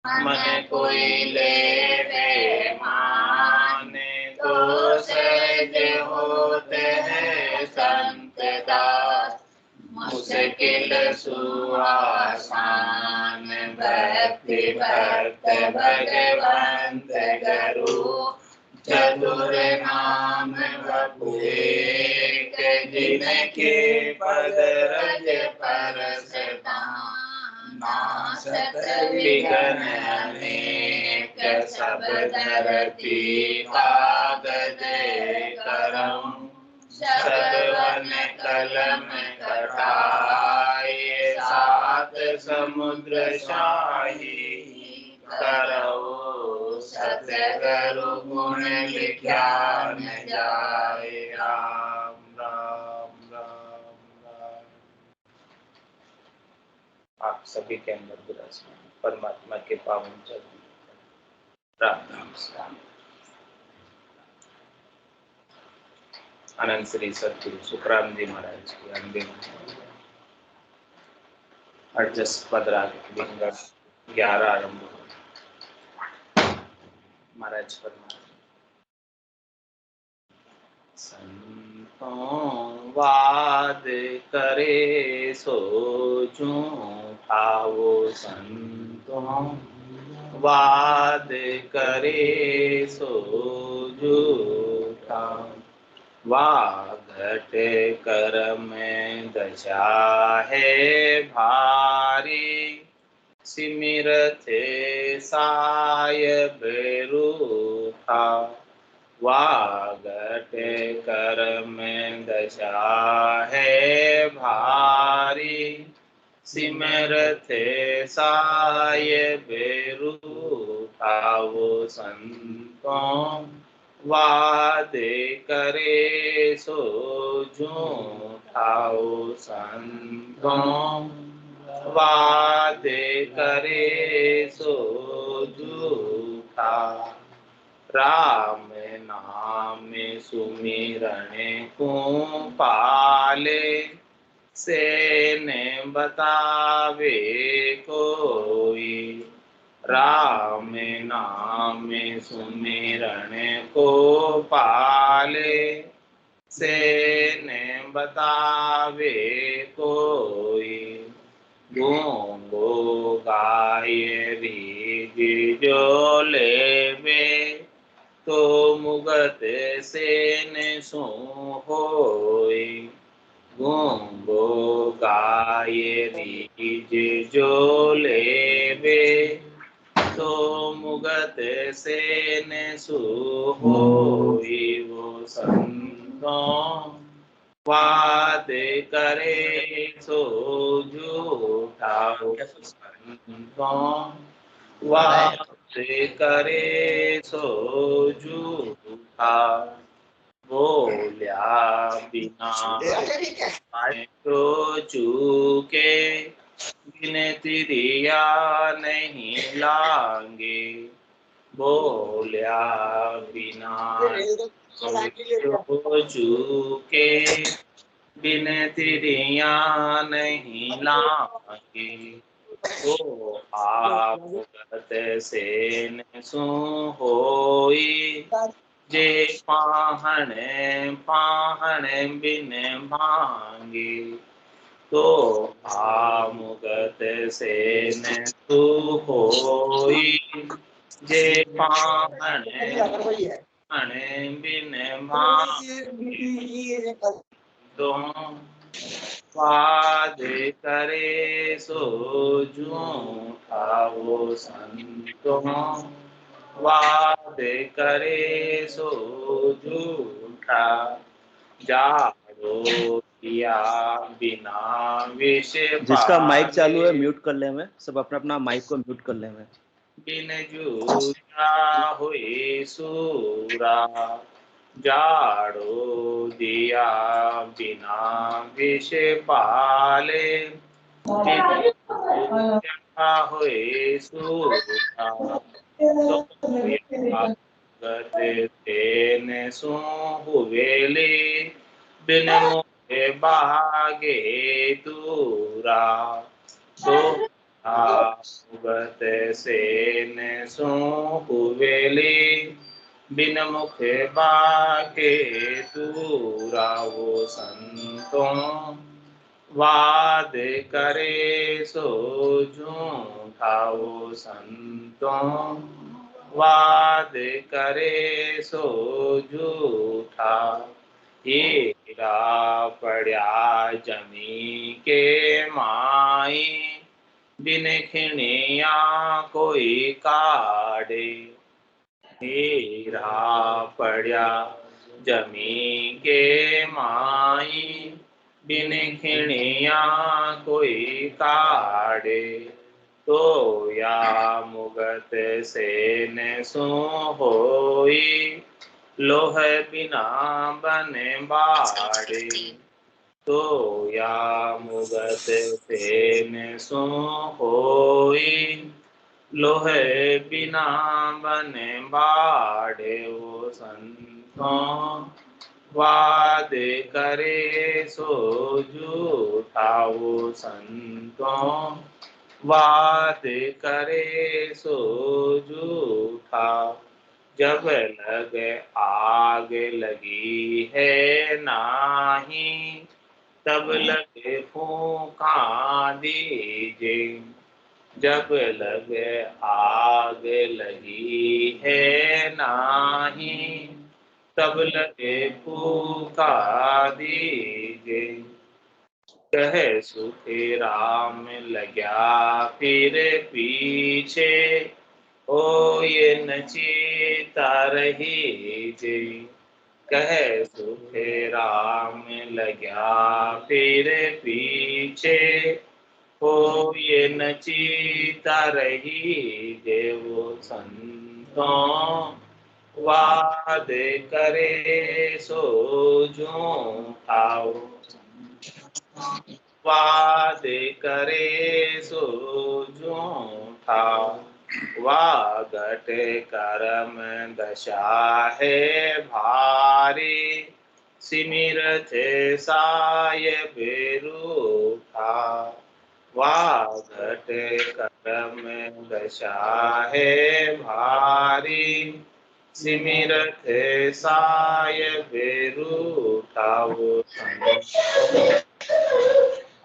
मन कोई लेवे माने तो सहज होते हैं संत दास। मुश्किल सुआसान भक्ति भक्त भगवंत गुरु। चतुर नाम बपू एक जिनके पद रज परसता। नासत विघ्न अनेक सब धरती कागज करम। सतवन कलम कटाए सात समुद्र शाही। करो सतगुरु गुण लिखा न जाए। राम राम राम राम। आप सभी के अंदर विराजमान परमात्मा के पावन चरण राम नाम से अनंत श्री सतगुरु सुखराम जी महाराज की अंतिम अर्जस पदराग 11 आरंभ महाराज फरमाते संतों वाद करे सो झूठाओ। संतों वाद करे सो झूठा। वाघट कर में दशा है भारी। सिमिरथे सायब रूठा। वाघट कर में दशा है भारी। सिमरथे सायब रूठा। वो संतों वादे करे सो झूठाओ। संतों वादे करे सो झूठा। राम नाम सुमिरन को पाले। से ने बतावे कोई। राम नाम सुमिरन को पाले। से ने बतावे कोई। गूंगो गाय रीग जो लेवे। तो मुगत से ने सो होई। गूंगो गाय रीग जो लेवे। तो मुगत से ने सो होई। वो संतों वाद करे सो झूठा। संतों वाद करे सो झूठा। बोलिया बिना तो चूके। गिनती दिया नहीं लांगे। बोलिया बिना तो चूके। गिनती दिया नहीं लांगे। ओ आप से न सो होई। जे पाहन पाहन बिन भांगे। तो आमुगत से न सो होई। जे पाहन बिन भांगे। वाद करे सो झूठा। वो संतों वाद करे सो झूठा। जाड़ो दिया बिना विष। जिसका माइक चालू है म्यूट कर ले। मैं सब अपना अपना माइक को म्यूट कर ले। मैं बिन जूझा हुए सूरा। जाड़ो दिया बिना विष पाले। हुए सूरा। तेन सो हुवेले। बिन मोहे बागे दूरा। तो मुगत से सेन सो हुवेली, बिन मुख बाके दूरावो संतों, वाद करे सो झूठाओ संतों, वाद करे सो झूठा। हीरा पड़ा जमी के माई, बिन खिणिया कोई काढ़े। हीरा पड़ा जमी के माई, बिन खिणिया कोई काढ़े। तो या मुगत सेन सो होई, लोह बिना बन बाड़े। तो या मुगत सेन सो होई, लोहे बिना बन बाढ़े। वो संतों, वाद करे सो झूठा। वो संतों, वाद करे सो झूठा। जब लग आग लगी है नाही, तब लगे फूंका दीजे। जब लग आग लगी है नाही, तब लगे फूंका दीजे। कहे सुखी राम लग्या फिर पीछे, ओ ये नचीता रही जे। कहे सुखे राम लग्या फिर पीछे, हो ये नचीता रही देवो संतों, वाद करे सो झूठाओ। वाद करे सो झूठा। वागट करम दशा है भारी, सिमिरत साय बेरूठा। वागट करम दशा है भारी, सिमिरत साय बेरूठा। वो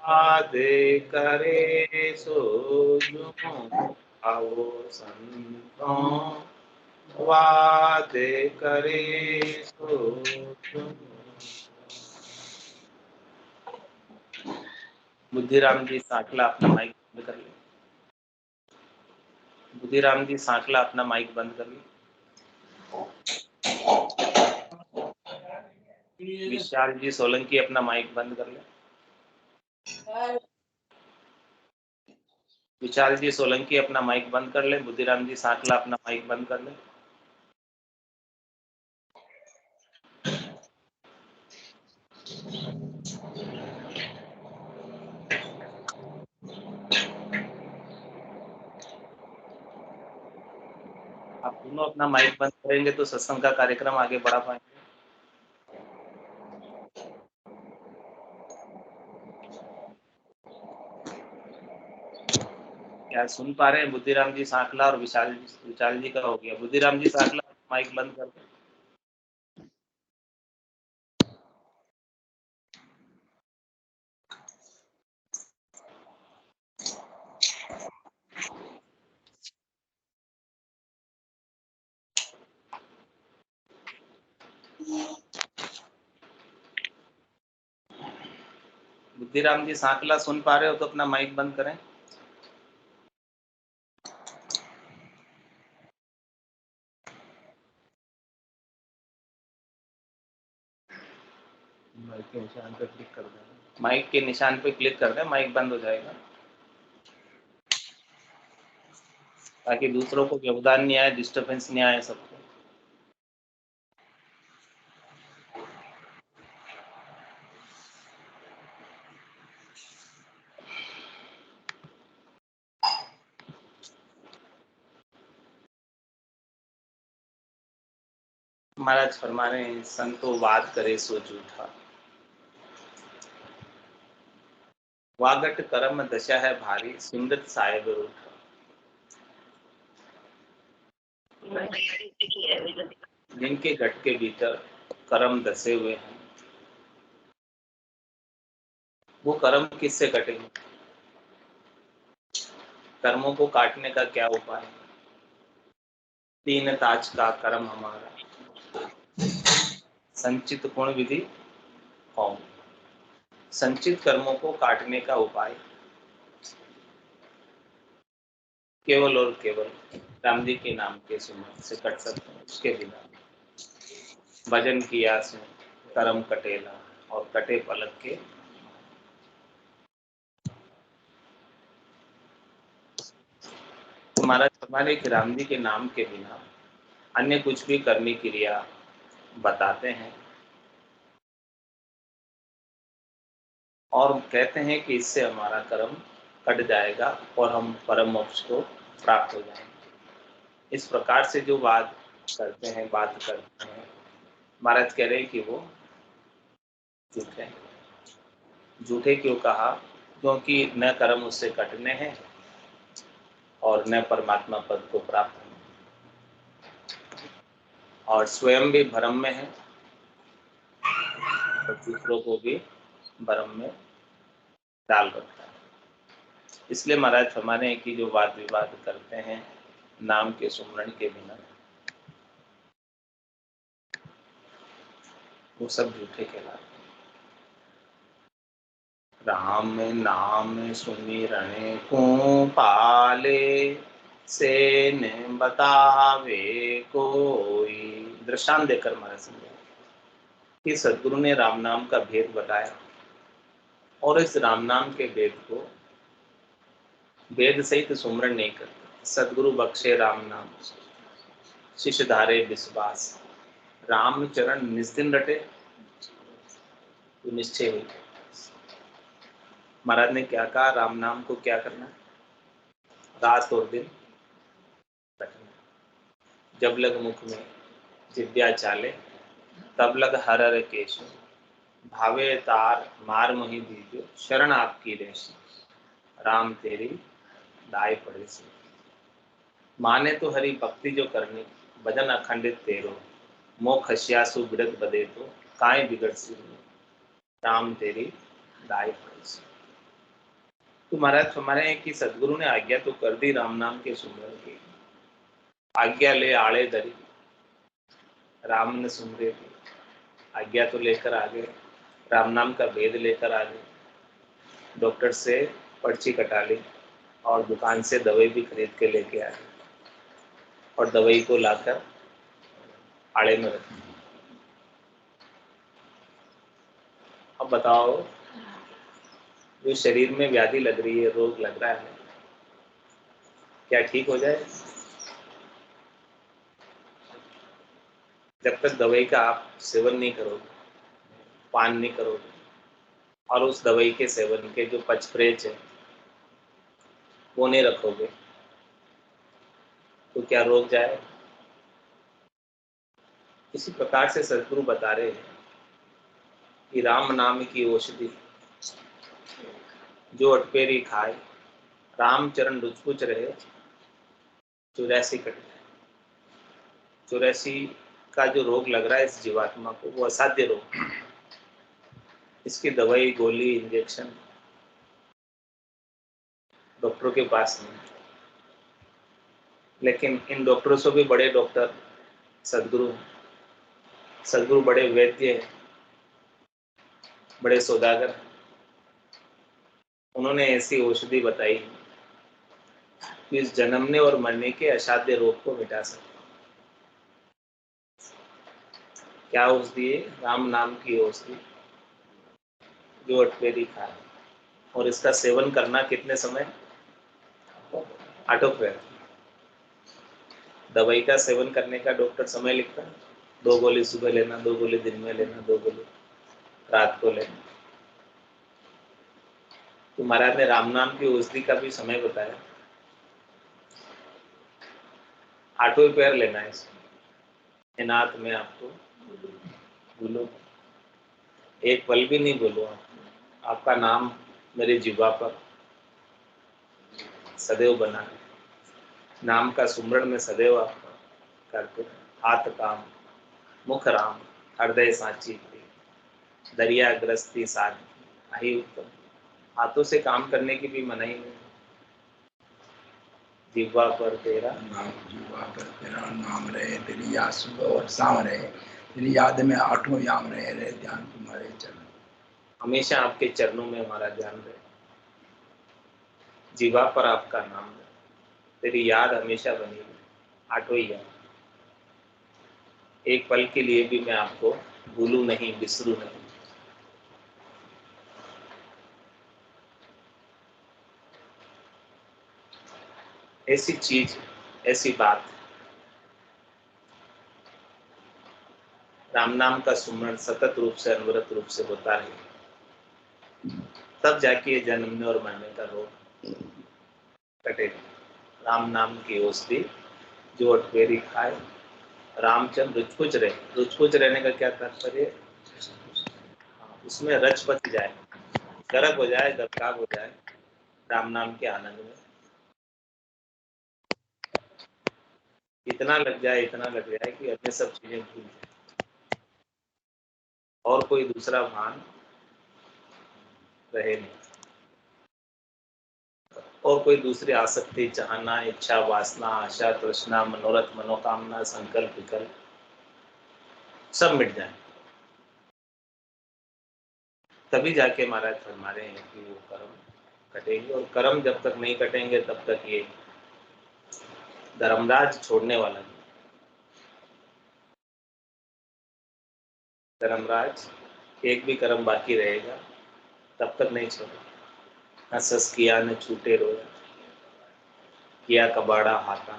वाद करे सो झूठाओ संतों, वाद करे सो बुद्धिराम जी सांकला अपना माइक बंद कर ले। बुद्धिराम जी सांकला अपना माइक बंद कर ले। विशाल जी सोलंकी अपना माइक बंद कर ले। विशाल जी सोलंकी अपना माइक बंद कर ले। बुद्धिराम जी सांकला अपना माइक बंद कर ले। आप दोनों अपना माइक बंद करेंगे तो सत्संग का कार्यक्रम आगे बढ़ा पाएंगे। क्या सुन पा रहे हैं? बुद्धिराम जी सांकला और विशाल जी का हो गया। बुद्धिराम जी सांकला माइक बंद कर दो। बुद्धिराम जी सांकला सुन पा रहे हो तो अपना माइक बंद करें। माइक के निशान पे क्लिक कर दें। माइक के निशान पे क्लिक कर दें, माइक बंद हो जाएगा, ताकि दूसरों को व्यवधान नहीं आए, डिस्टर्बेंस नहीं आए सबको। महाराज फरमा रहे हैं, संतो वाद करे सो झूठा। वागट कर्म दशा है भारी, सुंदर साहेब रूठा। जिनके घट के भीतर कर्म धसे हुए हैं, वो कर्म किससे कटेंगे? कर्मों को काटने का क्या उपाय है? 3 ताज का कर्म हमारा संचित गुण विधि कौन? संचित कर्मों को काटने का उपाय केवल और केवल राम जी के नाम के सुमरण से कट सकते हैं। उसके बिना भजन किया से कर्म कटेला और कटे पलक के। तुम्हारा हमारे राम जी के नाम के बिना अन्य कुछ भी कर्मी क्रिया बताते हैं और कहते हैं कि इससे हमारा कर्म कट जाएगा और हम परम मोक्ष को प्राप्त हो जाएंगे। इस प्रकार से जो बात करते हैं महाराज कह रहे हैं कि वो झूठे हैं। झूठे क्यों कहा? क्योंकि न कर्म उससे कटने हैं और न परमात्मा पद को प्राप्त होना, और स्वयं भी भ्रम में है और दूसरों को भी भ्रम में डाल रखता है। इसलिए महाराज फरमाने हैं कि जो वाद विवाद करते हैं नाम के सुमरण के बिना, वो सब झूठे कहलाते हैं। राम नाम सुमिरने को पाले से न बतावे कोई। दृष्टांत देकर महाराज समझाया कि सदगुरु ने राम नाम का भेद बताया और इस राम नाम के भेद को वेद सहित सुमरण नहीं करते। सदगुरु बख्शे राम नाम शिष्य धारे विश्वास, राम चरण निस्दिन रटे तो निश्चय हुई। महाराज ने क्या कहा? राम नाम को क्या करना? रात और दिन रखना। जब लग मुख में जिद्या चाले, तब लग हर हर केशव, भावे तार मार मोहि दीजो, शरण आपकी रेशी, राम तेरी दाय पड़े से। माने तो हरि भक्ति जो करनी, भजन अखंडित तेरो, मोह खसियासु बिरत बदे तो, काय बिगड़ सी, राम तेरी दाय पड़े से। तो महाराज हमारे हैं कि सदगुरु ने आज्ञा तो कर दी राम नाम के सुमरण की, आज्ञा ले आड़े दरी, राम ने सुमरे दी, आज्ञा तो लेकर आ गए, राम नाम का भेद लेकर आ गए, डॉक्टर से पर्ची कटा ली और दुकान से दवाई भी खरीद के लेके आए और दवाई को लाकर आड़े में रख। अब बताओ, जो शरीर में व्याधि लग रही है, रोग लग रहा है, क्या ठीक हो जाए? जब तक दवाई का आप सेवन नहीं करोगे, पान नहीं करोगे और उस दवाई के सेवन के जो पचपरेज है वो नहीं रखोगे, तो क्या रोग जाए? इसी प्रकार से सदगुरु बता रहे हैं कि राम नाम की औषधि जो अटपेरी खाए, राम चरण रुचपुच रहे, 84 कट जाए। 84 का जो रोग लग रहा है इस जीवात्मा को, वो असाध्य रोग। इसकी दवाई, गोली, इंजेक्शन डॉक्टरों के पास नहीं, लेकिन इन डॉक्टरों से भी बड़े डॉक्टर सदगुरु हैं। सदगुरु बड़े वैद्य हैं, बड़े सौदागर हैं। उन्होंने ऐसी औषधि बताई कि इस जन्मने और मरने के असाध्य रोग को मिटा सकते। क्या औषधि है? राम नाम की औषधि जो अटपेरी खाए, और इसका सेवन करना कितने समय? 8 पैर। दवाई का सेवन करने का डॉक्टर समय लिखता है, 2 गोली सुबह लेना, 2 गोली दिन में लेना, 2 गोली रात को लेना। तो महाराज ने राम नाम की औषधि का भी समय बताया, 8 पैर लेना है इसमें। नाथ में आपको बोलो, एक पल भी नहीं बोलो, आपका नाम मेरे जिह्वा पर सदैव बना है, नाम का सुमरण में सदैव आपका करते हाथ काम मुख राम हृदय साची प्रिय दरिया ग्रस्ती साधी आई उत्तम। हाथों से काम करने की भी मनाही नहीं। जिह्वा पर तेरा जीवा पर तेरा नाम रहे, तेरी याद सुबह और शाम रहे, तेरी याद में आठों याम रहे ध्यान तुम्हारे चरण। हमेशा आपके चरणों में हमारा ध्यान रहे, जीवा पर आपका नाम रहे, तेरी याद हमेशा बनी रहे, आठों ही याद। एक पल के लिए भी मैं आपको भूलूं नहीं, बिसरूं नहीं। ऐसी चीज, ऐसी बात, राम नाम का सुमरण सतत रूप से अनवरत रूप से होता है, तब जाके जन्मने और मरने का रोग कटेगा। राम नाम की औषधि जो अठवेरी खाए, रामचंद्र रुचपुच रहे। रुचपुच रहने का क्या तात्पर्य? उसमें रच पच जाए, गर्क हो जाए, गर्काब हो जाए राम नाम के आनंद में। इतना लग जाए कि अन्य सब चीजें भूल जाए और कोई दूसरा भान रहे नहीं, और कोई दूसरी आसक्ति, चाहना, इच्छा, वासना, आशा, तृष्णा, मनोरथ, मनोकामना, संकल्प, विकल्प सब मिट जाए। तभी जाके महाराज फरमा रहे हैं कि वो कर्म कटेंगे, और कर्म जब तक नहीं कटेंगे तब तक ये धर्मराज छोड़ने वाला नहीं। धर्मराज एक भी कर्म बाकी रहेगा तब तक नहीं छोड़ा। हंस किया न छूटे रोया, किया कबाड़ा हाथा,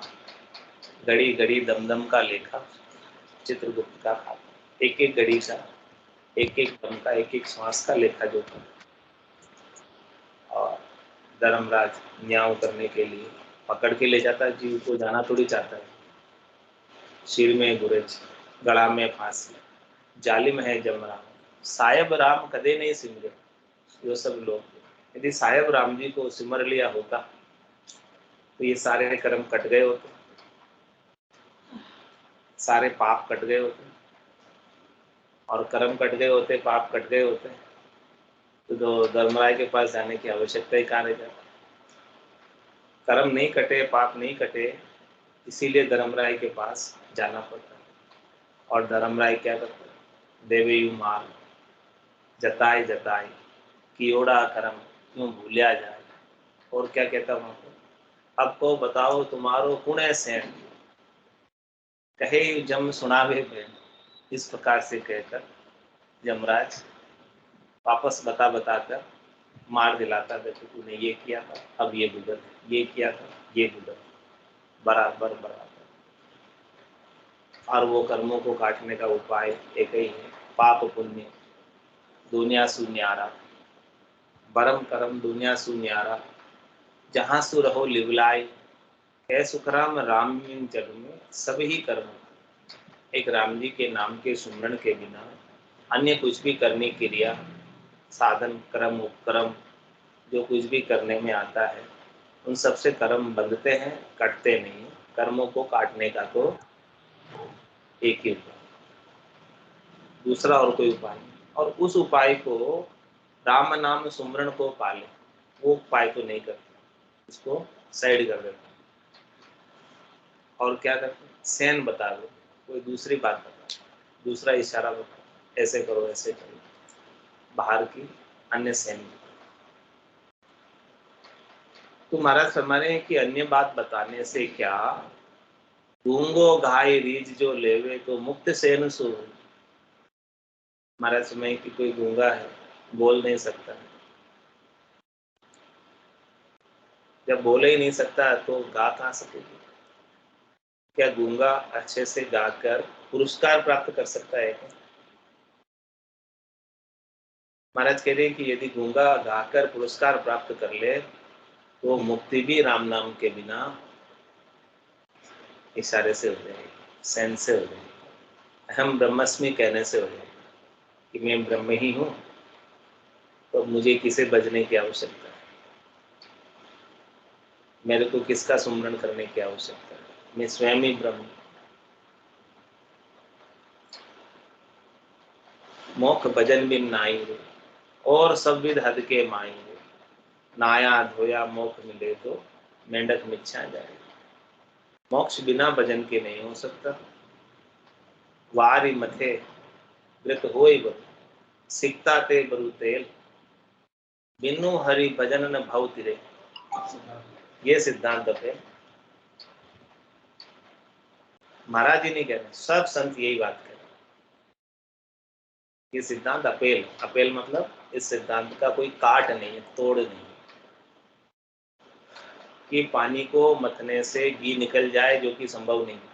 घड़ी घड़ी दमदम का लेखा, चित्रगुप्त का खाता। एक एक घड़ी का, एक एक दम का, एक एक श्वास का लेखा जोखा। और धर्मराज न्याय करने के लिए पकड़ के ले जाता है, जीव को जाना थोड़ी चाहता है। सिर में गुरेज, गला में फांसी, जालिम है जमराम, साहेब राम कदे नहीं सिमरे। जो सब लोग यदि साहेब राम जी को सिमर लिया होता तो ये सारे कर्म कट गए होते, सारे पाप कट गए होते, और कर्म कट गए होते, पाप कट गए होते तो धर्मराय के पास जाने की आवश्यकता ही कहाँ रह जाती। कर्म नहीं कटे, पाप नहीं कटे, इसीलिए धर्मराय के पास जाना पड़ता है। और धर्मराय क्या करता है? देवे यू मार जताए जताए कियोड़ा कर्म क्यों भूलिया जाए। और क्या कहता हूँ आपको? अब को बताओ तुम्हारो पुण्य सेन, कहे जम सुनावे बेन। इस प्रकार से कहकर यमराज वापस बता कर मार दिलाता, देखो तूने ये किया था, अब ये भुगत, ये किया था, ये भुगत, बराबर बराबर। और वो कर्मों को काटने का उपाय एक ही है, पाप पुण्य दुनिया सुन्यारा, परम कर्म दुनिया सुन्यारा, जहाँ सु रहो लिवलाए, है सुखराम राम जग में सभी कर्म। एक राम जी के नाम के सुमरण के बिना अन्य कुछ भी करने की क्रिया, साधन, क्रम, उपक्रम जो कुछ भी करने में आता है, उन सबसे कर्म बंधते हैं, कटते नहीं। कर्मों को काटने का तो एक ही उपाय, दूसरा और कोई उपाय नहीं। और उस उपाय को राम नाम सुमरण को पाले, वो उपाय तो नहीं करते, उसको साइड कर देते और क्या करते? सेन बता दो, कोई दूसरी बात बता, दूसरा इशारा बता, ऐसे करो ऐसे करो, बाहर की अन्य सेन। तो महाराज फरमा रहे हैं कि अन्य बात बताने से क्या, गूंगो घाय रीज जो लेवे तो मुक्त सेन सो। महाराज समय कि कोई गूंगा है, बोल नहीं सकता, जब बोले ही नहीं सकता तो गा कहाँ सकेगी? क्या गूंगा अच्छे से गाकर पुरस्कार प्राप्त कर सकता है क्या? महाराज कह रहे हैं कि यदि गूंगा गाकर पुरस्कार प्राप्त कर ले तो मुक्ति भी राम नाम के बिना इशारे से हो जाएगी, सेंस से हो जाएगी, अहम ब्रह्मस्मि कहने से हो जाएगी कि मैं ब्रह्म ही हूँ, तो मुझे किसे बजने की आवश्यकता है, मेरे को किसका सुमरण करने की आवश्यकता है, मैं स्वयं ही ब्रह्म। मोख भजन बिन नाई रे, और सब विध हद के माई रे। नाया धोया मोख मिले तो मेंढक मिच्छा जाए। मोक्ष बिना भजन के नहीं हो सकता। वारी मथे व्रत होई बरु, सिकता ते बरु तेल, बिनु हरि भजन न भव तिरे। ये सिद्धांत है। महाराज जी नहीं कह रहे, सब संत यही बात कह रहे। ये सिद्धांत अपेल, अपेल मतलब इस सिद्धांत का कोई काट नहीं है, तोड़ नहीं है कि पानी को मथने से घी निकल जाए, जो कि संभव नहीं है।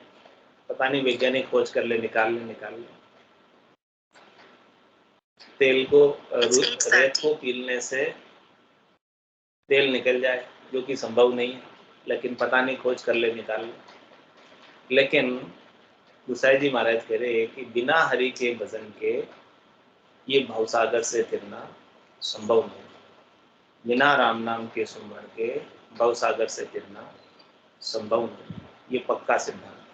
पता नहीं वैज्ञानिक खोज कर ले, निकाल ले। तेल को रेत को पीलने से तेल निकल जाए, जो कि संभव नहीं है, लेकिन पता नहीं खोज कर ले, निकाल ले। लेकिन गुसाई जी महाराज कह रहे हैं कि बिना हरि के भजन के ये भवसागर से तिरना संभव नहीं। बिना राम नाम के सुमरण के भवसागर से तिरना संभव नहीं। ये पक्का सिद्धांत,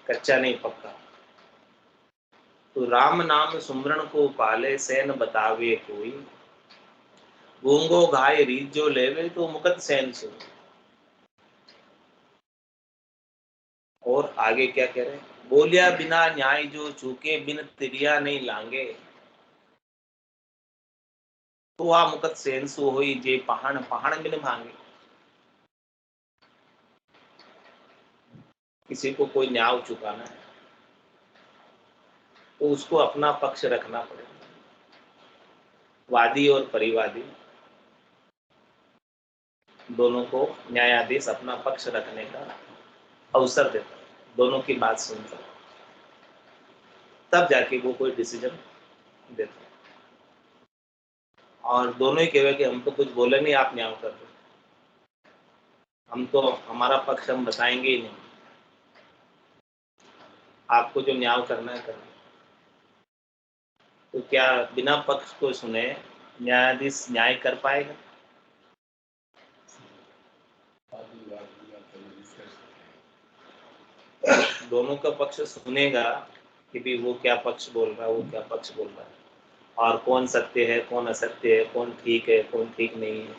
कच्चा नहीं, पक्का। तो राम नाम सुमरण को पाले सैन बतावे कोई, गूंगो घाय रीत जो लेवे तो मुकत सैन सो। और आगे क्या कह रहे हैं? बोलिया बिना न्याय जो चूके, बिन तिरिया नहीं लांगे, तो आ मुकत सैन सो होई, जे पहाड़ पहाड़ बिन भांगे। किसी को कोई न्याय चुकाना है तो उसको अपना पक्ष रखना पड़ेगा। वादी और परिवादी दोनों को न्यायाधीश अपना पक्ष रखने का अवसर देता है, दोनों की बात सुनता है, तब जाके वो कोई डिसीजन देता है। और दोनों ही कहे कि हम तो कुछ बोले नहीं, आप न्याय कर दो, हम तो हमारा पक्ष हम बताएंगे ही नहीं, आपको जो न्याय करना है करना। तो क्या बिना पक्ष को सुने न्यायाधीश न्याय कर पाएगा? दोनों का पक्ष सुनेगा कि भी वो क्या पक्ष बोल रहा है, वो क्या पक्ष बोल रहा है, और कौन सत्य है, कौन असत्य है, कौन ठीक है, कौन ठीक नहीं है,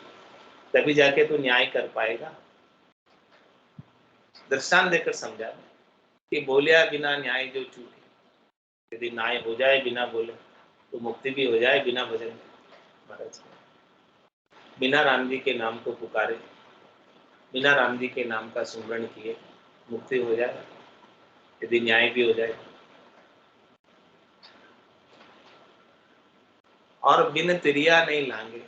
तभी जाके तो न्याय कर पाएगा। दृष्टांत देकर समझा कि बोलिया बिना न्याय जो चूके, यदि न्याय हो जाए बिना बोले तो मुक्ति भी हो जाए बिना भजन। महाराज बिना राम जी के नाम को पुकारे, बिना राम जी के नाम का सुमरण किए मुक्ति हो जाए, यदि न्याय भी हो जाए। और बिन तिरिया नहीं लांगे,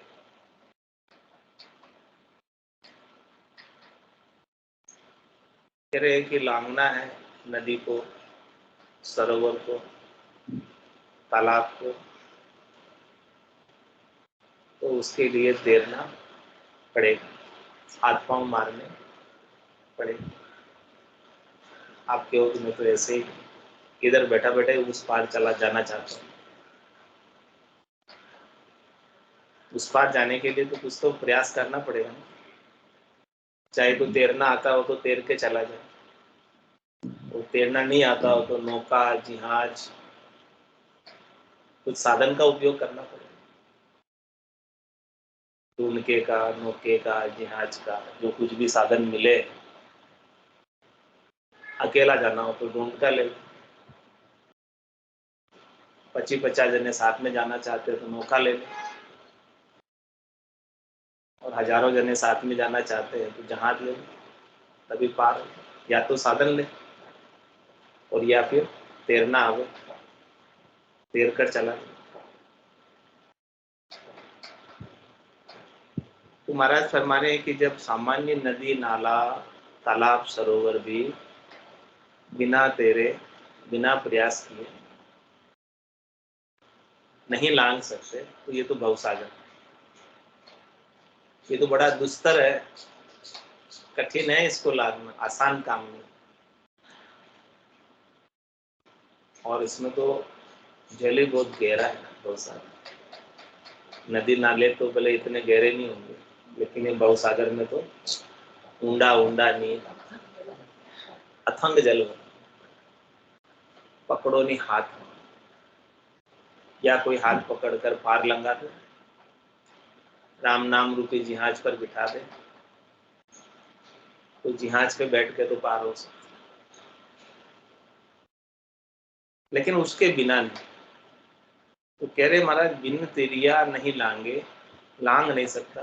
कह रहे कि लांगना है नदी को, सरोवर को, तालाब को, तो उसके लिए तैरना पड़ेगा, हाथ पांव मारने पड़ेगा। आपके हो मैं तो ऐसे ही इधर बैठा बैठे उस पार चला जाना चाहता हूँ, उस पार जाने के लिए तो कुछ तो प्रयास करना पड़ेगा ना। चाहे तो तैरना आता हो तो तैर के चला जाए, और तैरना नहीं आता हो तो नौका, जहाज, कुछ साधन का उपयोग करना पड़ेगा। टूनके का, नौके का, जहाज का, जो कुछ भी साधन मिले। अकेला जाना हो तो ढूंढ कर ले, 25-50 जने साथ में जाना चाहते हो तो नौका ले ले, और हजारों जने साथ में जाना चाहते हैं तो जहाज ले ले, तभी पार। या तो साधन ले, और या फिर तैरना आवे, तैर कर चला। तो महाराज फरमा रहे हैं कि जब सामान्य नदी, नाला, तालाब, सरोवर भी बिना तैरे, बिना प्रयास किए नहीं लांग सकते, तो ये तो भवसागर, ये तो बड़ा दुस्तर है, कठिन है इसको लांघना, आसान काम नहीं। और इसमें तो जल ही बहुत गहरा है, भवसागर। नदी नाले तो भले इतने गहरे नहीं होंगे, लेकिन ये भवसागर में तो ऊंडा ऊंडा नील, अथंग जल, पकड़ो नहीं हाथ में। या कोई हाथ पकड़कर पार लंघा दे, राम नाम रूपी जहाज पर बिठा दे, तो जहाज पे बैठ के तो पार हो सकता, लेकिन उसके बिना नहीं। तो कह रहे महाराज बिन तेरिया नहीं लांगे, लांग नहीं सकता।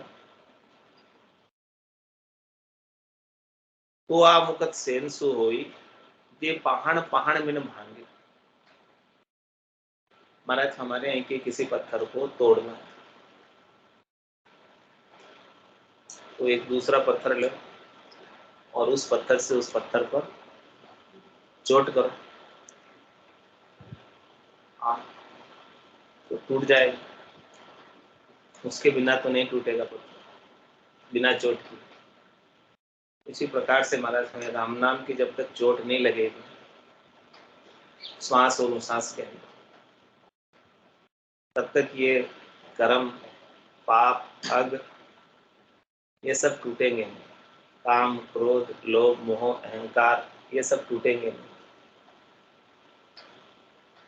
तो आ मुकत सेंसु होई, ये पहाड़ पहाड़ में न भांगे। महाराज हमारे यहाँ के किसी पत्थर को तोड़ना है, तो एक दूसरा पत्थर लो और उस पत्थर से उस पत्थर पर चोट करो, हाँ तो टूट जाएगा। उसके बिना तो नहीं टूटेगा पत्थर, बिना चोट की। इसी प्रकार से महाराज हमें राम नाम की जब तक चोट नहीं लगेगी श्वास और उश्वास के अंदर, तब तक ये कर्म पाप अग ये सब टूटेंगे नहीं। काम क्रोध लोभ मोह अहंकार ये सब टूटेंगे नहीं।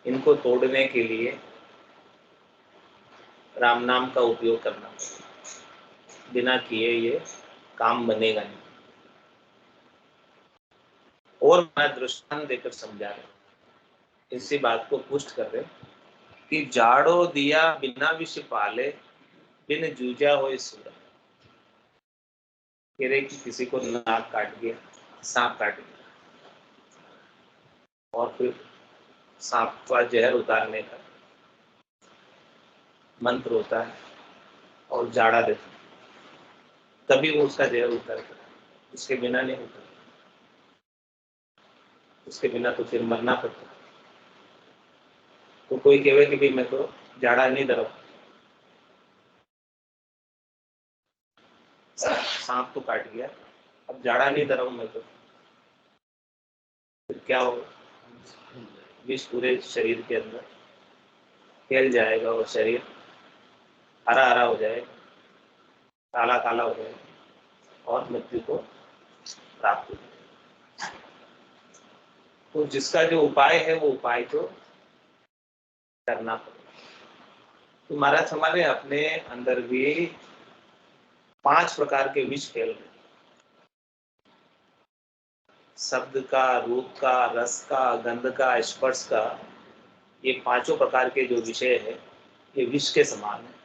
इनको तोड़ने के लिए राम नाम का उपयोग करना पड़ेगा, बिना किए ये काम बनेगा नहीं। और मैं दृष्टांत देकर समझा रहे, इसी बात को पुष्ट कर रहे कि जाड़ो दिया बिना विष पाले, बिन जूझा हो सूरत। कह रहे कि किसी को नाक काट गया, सांप काट गया, और फिर सांप का जहर उतारने का मंत्र होता है और जाड़ा देता है, तभी वो उसका जहर उतरता है, उसके बिना नहीं उतरता। उसके बिना तो फिर मरना पड़ता। तो कोई कहे कि भाई मैं तो जाड़ा नहीं डरा, सांप तो काट गया, अब जाड़ा नहीं डरा हूं मैं तो, फिर क्या होगा? विष पूरे शरीर के अंदर फैल जाएगा और शरीर हरा हरा हो जाएगा, काला काला हो जाएगा और मृत्यु को प्राप्त हो जाएगा। तो जिसका जो उपाय है वो उपाय तो करना पड़ेगा। तो महाराज हमारे अपने अंदर भी 5 प्रकार के विष फैल रहे, शब्द का, रूप का, रस का, गंध का, स्पर्श का, ये 5 प्रकार के जो विषय है ये विष के समान है।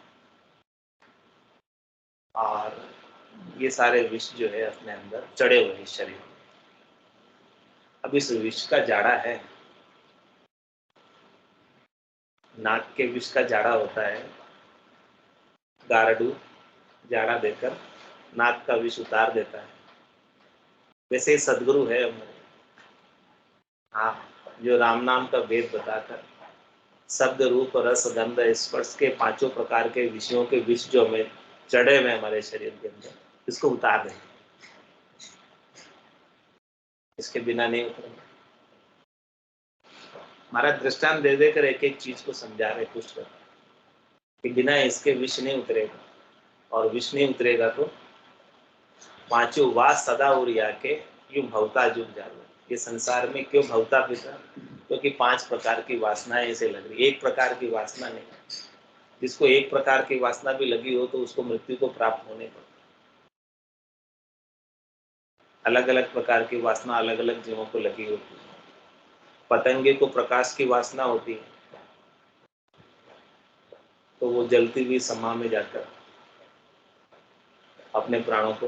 और ये सारे विष जो है अपने अंदर चढ़े हुए हैं शरीर में। अब इस विष का जाड़ा है, नाक के विष का जाड़ा होता है, गारडू जाड़ा देकर नाक का विष उतार देता है। वैसे ही सदगुरु है हमारे, हाँ, जो राम नाम का वेद बताकर शब्द रूप रस गंध स्पर्श के 5 प्रकार के विषयों के विष जो हमें चढ़े हुए हमारे शरीर के अंदर, इसको उतार दें, इसके बिना नहीं उतरेंगे। हमारा दृष्टांत दे देकर एक एक चीज को समझा रहे, पुष्ट कर कि बिना इसके विष नहीं उतरेगा, और विष नहीं उतरेगा तो 5 वास सदा उरिया के यूं भवता जुग जावे। ये संसार में क्यों भवता पिता? क्योंकि 5 प्रकार की वासनाएं ऐसे लग रही, एक प्रकार की वासना नहीं। जिसको एक प्रकार की वासना भी लगी हो तो उसको मृत्यु को प्राप्त होने पर, अलग अलग प्रकार की वासना अलग अलग जीवों को लगी होती है। पतंगे को प्रकाश की वासना होती है, तो वो जलती हुई समा में जाकर अपने प्राणों को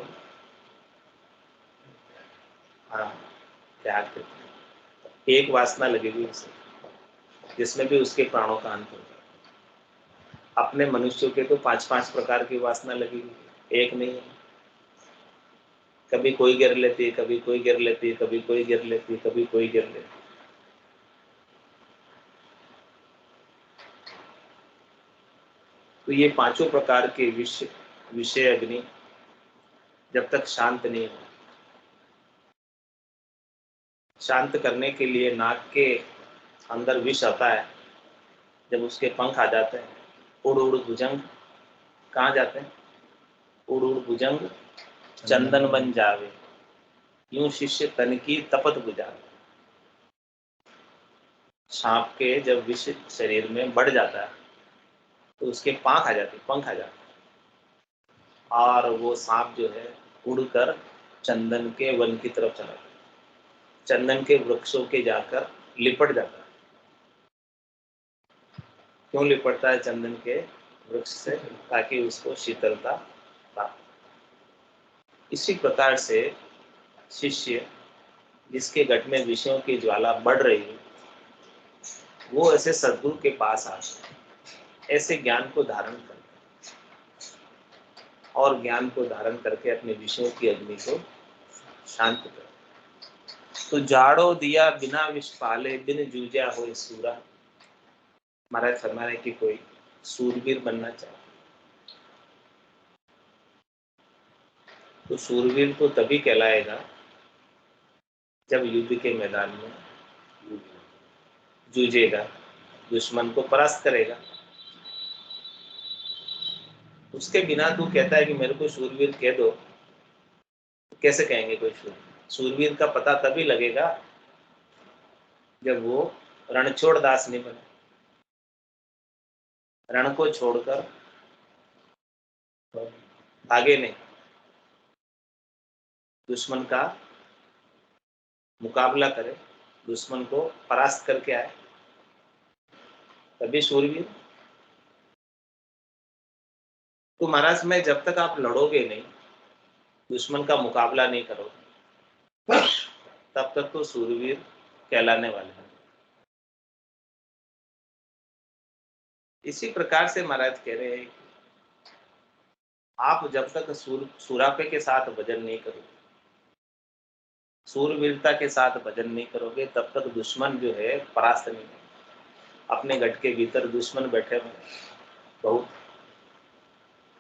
त्याग देते हैं। एक वासना लगी हुई उसे, जिसमें भी उसके प्राणों का अंत होता है। अपने मनुष्यों के तो 5-5 प्रकार की वासना लगी हुई है, एक नहीं है। कभी कोई गिर लेती है, कभी कोई गिर लेती है, कभी कोई गिर लेती है, कभी कोई गिर लेती है। तो ये 5 प्रकार के विषय अग्नि जब तक शांत नहीं हो, शांत करने के लिए नाक के अंदर विष आता है, जब उसके पंख आ जाते हैं, उड़ उड़ भुजंग कहाँ जाते हैं? उड़ उड़ भुजंग चंदन बन जावे, यूं शिष्य तन की तपत बुझावे। सांप के जब विष शरीर में बढ़ जाता है तो उसके पंख आ जाते और वो सांप जो है उड़कर चंदन के वन की तरफ चला जाता, चंदन के वृक्षों के जाकर लिपट जाता है। क्यों लिपटता है चंदन के वृक्ष से? ताकि उसको शीतलता प्राप्त। इसी प्रकार से शिष्य जिसके घट में विषयों की ज्वाला बढ़ रही है, वो ऐसे सद्गुरु के पास आते, ऐसे ज्ञान को धारण करते और ज्ञान को धारण करके अपने विषयों की अग्नि को शांत करते। तो जाड़ो दिया बिना विष पाले, बिन जूझा होए सूरा। महाराज फरमा रहे कि कोई सूरवीर बनना चाहे तो सूरवीर तो तभी कहलाएगा जब युद्ध के मैदान में जूझेगा, दुश्मन को परास्त करेगा। उसके बिना तू कहता है कि मेरे को शूरवीर कह दो, तो कैसे कहेंगे कोई शूरवीर? शूरवीर का पता तभी लगेगा जब वो रणछोड़ दास नहीं बने, रण को छोड़कर भागे नहीं, दुश्मन का मुकाबला करे, दुश्मन को परास्त करके आए, तभी शूरवीर। तो महाराज में जब तक आप लड़ोगे नहीं, दुश्मन का मुकाबला नहीं करोगे, तब तक तो शूरवीर कहलाने वाले हैं। इसी प्रकार से महाराज कह रहे हैं आप जब तक सूरापे के साथ भजन नहीं करोगे, सूरवीरता के साथ भजन नहीं करोगे, तब तक दुश्मन जो है परास्त नहीं है। अपने गढ़ के भीतर दुश्मन बैठे हुए बहुत,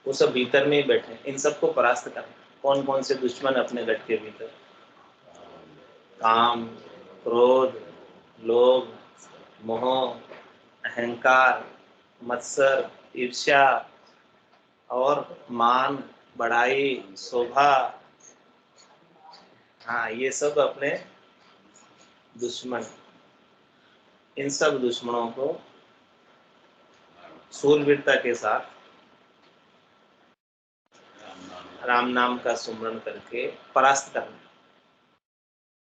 वो सब भीतर में ही बैठे, इन सबको परास्त करना। कौन कौन से दुश्मन अपने गढ़ के भीतर? काम, क्रोध, लोभ, मोह, अहंकार, मत्सर, ईर्ष्या और मान, बड़ाई, शोभा। हाँ, ये सब अपने दुश्मन। इन सब दुश्मनों को सूरवीरता के साथ राम नाम का सुमरण करके परास्त करना।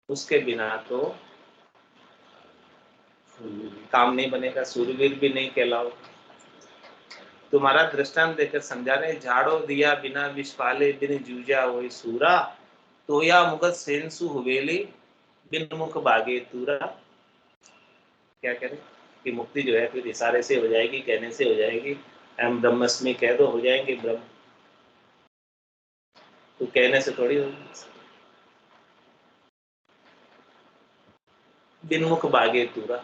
उसके बिना तो काम नहीं बनेगा, सूरवीर भी नहीं कहलाओ। तुम्हारा दृष्टांत देकर समझा रहे, झाड़ो दिया बिना विष पाले, बिन जूझा होए सूरा। तो या मुगत सेंसु हुवेली, बिन मुख बागे तूरा। क्या करें कि मुक्ति जो है फिर इशारे से हो जाएगी, कहने से हो जाएगी। हम ब्रह्मस्मि कह दो, हो जाएंगे ब्रह्म। तो कहने से थोड़ी होगी। बिन मुख बागे तूरा,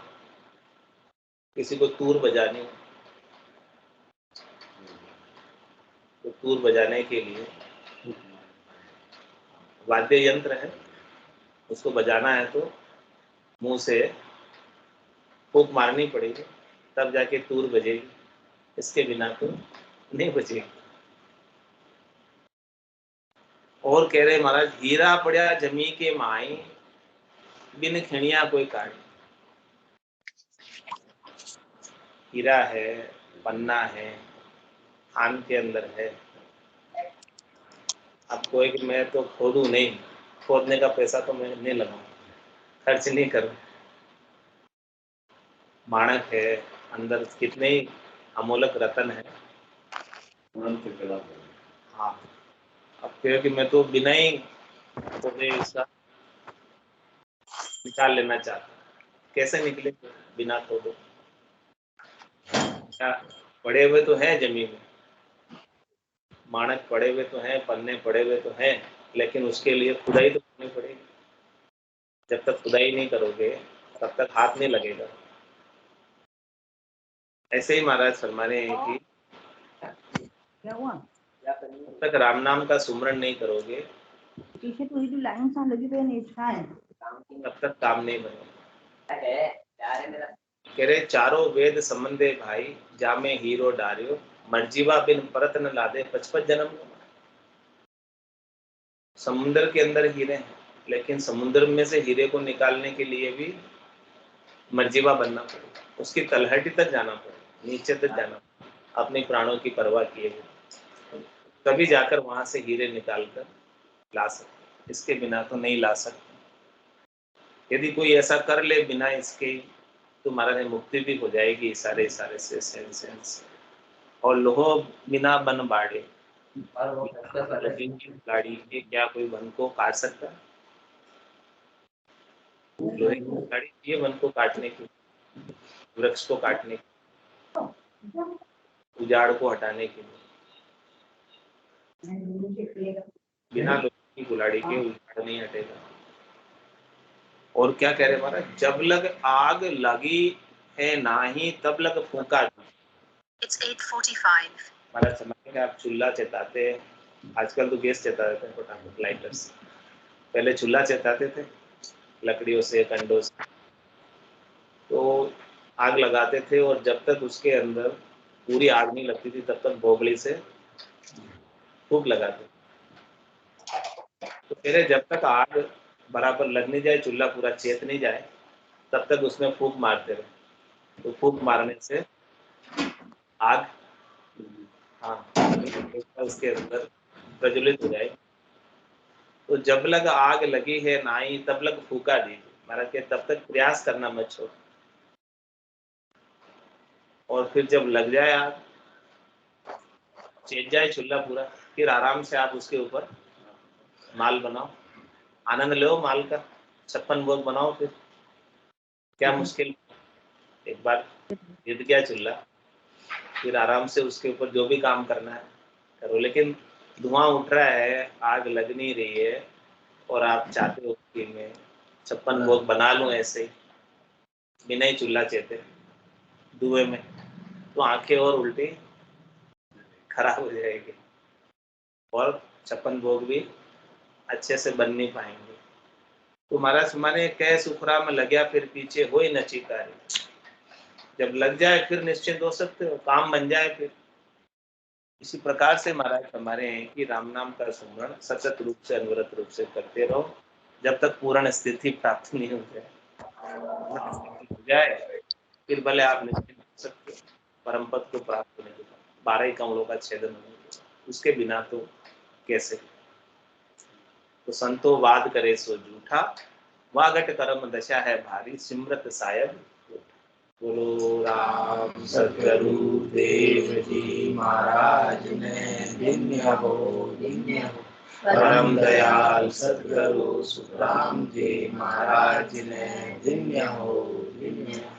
किसी को तूर बजानी तो तूर बजाने के लिए वाद्य यंत्र है, उसको बजाना है तो मुंह से फूंक मारनी पड़ेगी, तब जाके तूर बजेगी। इसके बिना तो नहीं बजेगी। और कह रहे महाराज, हीरा पड़ा जमी के माई, बिन खिणिया कोई काढ़ी। हीरा है, पन्ना है, खान के अंदर है। अब कोई कि मैं तो खोदूं नहीं, खोदने का पैसा तो मैं नहीं लगाऊं, खर्च नहीं करूं। माणक है, अंदर कितने ही अमोलक रतन है। हाँ, अब कहो कि मैं तो बिना ही खोदे इसका निकाल लेना चाहता, कैसे निकले बिना खोदे? क्या पड़े हुए तो हैं जमीन में, माणक पड़े हुए तो हैं, पन्ने पड़े हुए तो हैं, लेकिन उसके लिए खुदाई तो करनी पड़ेगी। जब तक खुदाई नहीं करोगे तब तक हाथ नहीं लगेगा। ऐसे ही महाराज फरमा रहे हैं कि क्या हुआ? जब तक राम नाम का सुमरण नहीं करोगे पीछे तो जो लाइन सा लगी हुई है इसका है, तब तक काम नहीं बनेगा। कह रहे चारों वेद संबंधे भाई, जामे हीरो डारियो, मर्जीवा बिन परत न लादे, 55 जन्म। समुद्र के अंदर हीरे हैं, लेकिन समुद्र में से हीरे को निकालने के लिए भी मर्जीवा बनना पड़ेगा, उसकी तलहटी तक जाना पड़ेगा, नीचे तक जाना पड़ेगा। अपने प्राणों की परवाह किए बिना, तभी जाकर वहां से हीरे निकाल कर ला सकते, इसके बिना तो नहीं ला सकते। यदि कोई ऐसा कर ले बिना इसके, तो महाराज मुक्ति भी हो जाएगी सारे सारे से सेंस। और लोहो बिना बन बाड़े, गाड़ी के क्या कोई वन को काट सकता है? लोहे की गाड़ी ये वन को काटने की, वृक्ष को काटने की, उजाड़ को हटाने के लिए। बिना लोहे की कुल्हाड़ी के उजाड़ नहीं हटेगा। और क्या कह रहे महाराज, जब लग आग लगी है नाही तब लग फूंका। It's 8:45. महाराज समझ आप चूल्हा चेताते, आजकल तो गैस चेता देते हैं फटाफट लाइटर्स, पहले चूल्हा चेताते थे लकड़ियों से, कंडों से, तो आग लगाते थे और जब तक उसके अंदर पूरी आग नहीं लगती थी तब तक भोगली से फूंक लगाते। तो पहले जब तक आग बराबर लग नहीं जाए, चूल्हा पूरा चेत नहीं जाए, तब तक उसमें फूंक मारते रहे। तो फूंक मारने से आग उसके अंदर प्रज्वलित हो जाए। तो जब लग आग लगी है नाई तब लग फूका दीजिए, महाराज के तब तक प्रयास करना मत छोड़। और फिर जब लग जाए आग, चेत जाए चूल्हा पूरा, फिर आराम से आप उसके ऊपर माल बनाओ, आनंद लो माल का, 56 भोग बनाओ। फिर क्या मुश्किल, एक बार जित गया चूल्हा, फिर आराम से उसके ऊपर जो भी काम करना है करो। लेकिन धुआं उठ रहा है, आग लग नहीं रही है, और आप चाहते हो कि मैं 56 भोग बना लूं ऐसे ही बिना ही चूल्हा चेते धुएं में, तो आंखें और उल्टी खराब हो जाएगी और 56 भोग भी अच्छे से बन नहीं पाएंगे। तो महाराज माने कह सुखरा में लग्या फिर पीछे हो ही नची कार्य, जब लग जाए फिर निश्चिंत हो सकते हो, काम बन जाए फिर। इसी प्रकार से महाराज हमारे हैं कि राम नाम का स्मरण सतत रूप से अनवरत रूप से करते रहो, जब तक पूर्ण स्थिति प्राप्त नहीं हो जाए, फिर भले आप निश्चिंत हो सकते हो परम पद को प्राप्त होने के बाद 12 कमलों का छेदन होने के बाद, उसके बिना तो कैसे। तो संतो वाद करे सो झूठा, वागट कर्म दशा है भारी, सिमरत सायद। बोलो राम सद्गुरु देव जी महाराज ने धन्य हो, धन्य हो। परम दयाल सद्गुरु सुखराम जी महाराज ने धन्य हो, धन्य हो।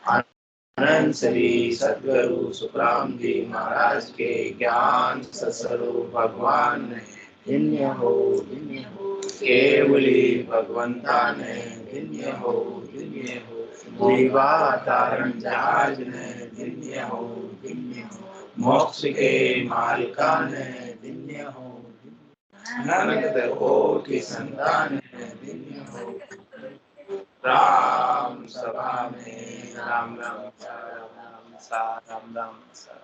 अनंत श्री सद्गुरु सुखराम जी महाराज के ज्ञान स्वरूप भगवान ने धन्य हो, धन्य हो। केवली भगवंता ने धन्य हो, धन्य हो। जीवा तारण जहाज ने धन्य हो, धन्य हो। मोक्ष के मालिका ने धन्य हो, अनंत कोटि संतान ने धन्य हो। राम सभा में राम राम सा, राम राम सा, राम राम सा।